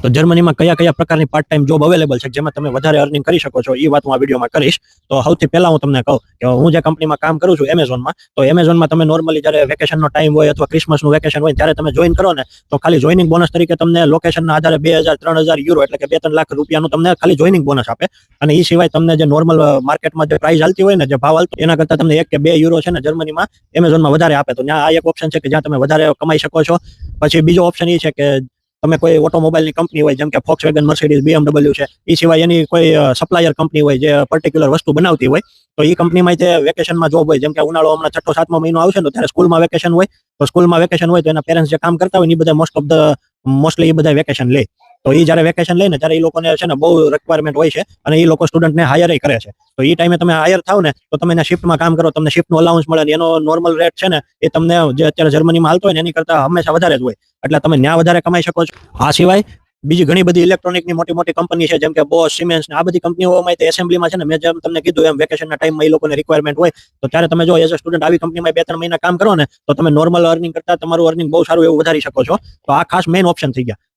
તો જર્મનીમાં કયા કયા પ્રકારની પાર્ટ ટાઈમ જોબ અવેલેબલ છે જેમાં તમે વધારે અર્નિંગ કરી શકો છો એ વાત હું આ વિડીયોમાં કરીશ. તો સૌથી પહેલા હું તમને કહું કે હું જે કંપનીમાં કામ કરું છું એમેઝોનમાં, તો એમેઝોનમાં તમે નોર્મલી જ્યારે વેકેશનનો ટાઈમ હોય અથવા ક્રિસમસનું વેકેશન હોય ત્યારે તમે જોઈન કરો ને, તો ખાલી જોઈનિંગ બોનસ તરીકે તમને લોકેશનના આધારે 2000-3000 યુરો એટલે કે 2-3 લાખ રૂપિયાનું તમને ખાલી જોઈનિંગ બોનસ આપે. અને એ સિવાય તમને જે નોર્મલ માર્કેટમાં જે પ્રાઇસ હાલતી હોય ને, જે ભાવ હાલતો એના કરતાં તમને 1 કે 2 યુરો છે ને જર્મનીમાં એમેઝોનમાં વધારે આપે. તો ત્યાં આ એક ઓપ્શન છે કે જ્યાં તમે વધારે કમાઈ શકો છો. પછી બીજો ઓપ્શન એ છે કે તમે કોઈ ઓટોમોબાઈલની કંપની હોય જેમ કે ફોક્સવેગન, મર્સિડીઝ, BMW છે, એ સિવાય એની કોઈ સપ્લાયર કંપની હોય જે પર્ટિક્યુલર વસ્તુ બનાવતી હોય, તો એ કંપનીમાં તે વેકેશનમાં જોબ હોય. જેમ કે ઉનાળો હમણાં 6-7મો મહિનો આવશે ને ત્યારે સ્કૂલમાં વેકેશન હોય. તો સ્કૂલમાં વેકેશન હોય તો એના પેરેન્ટ્સ જે કામ કરતા હોય ને એ બધા મોસ્ટલી એ બધા વેકેશન લે. તો એ જ્યારે વેકેશન લે ને ત્યારે એ લોકોને છે ને બહુ રિક્વાયરમેન્ટ હોય છે અને એ લોકો સ્ટુડન્ટને હાયર કરે છે. તો એ ટાઈમે તમે હાયર થાવ ને તો તમે એના શિફ્ટમાં કામ કરો, તમને શિફ્ટનું અલાઉન્સ મળે. એનો નોર્મલ રેટ છે ને એ તમને જે અત્યારે જર્મનીમાં હાલતો હોય ને એની કરતાં હંમેશા વધારે જ હોય. એટલે તમે ત્યાં વધારે કમાઈ શકો છો. આ સિવાય બીજી ઘણી બધી ઇલેક્ટ્રોનિકની મોટી મોટી કંપની છે જેમ કે બોસ, સિમેન્સ ને આ બધી કંપનીઓમાં તે એસેમ્બલીમાં છે ને, મેં જેમ તમને કીધું એમ વેકેશનના ટાઈમમાં એ લોકોને રિક્વાયરમેન્ટ હોય. તો ત્યારે તમે જો એઝ અ સ્ટુડન્ટ આવી કંપનીમાં 2-3 મહિના કામ કરો ને તો તમે નોર્મલ અર્નિંગ કરતાં તમારું અર્નિંગ બહુ સારું એવું વધારી શકો છો. તો આ ખાસ મેઇન ઓપ્શન થઈ ગયા.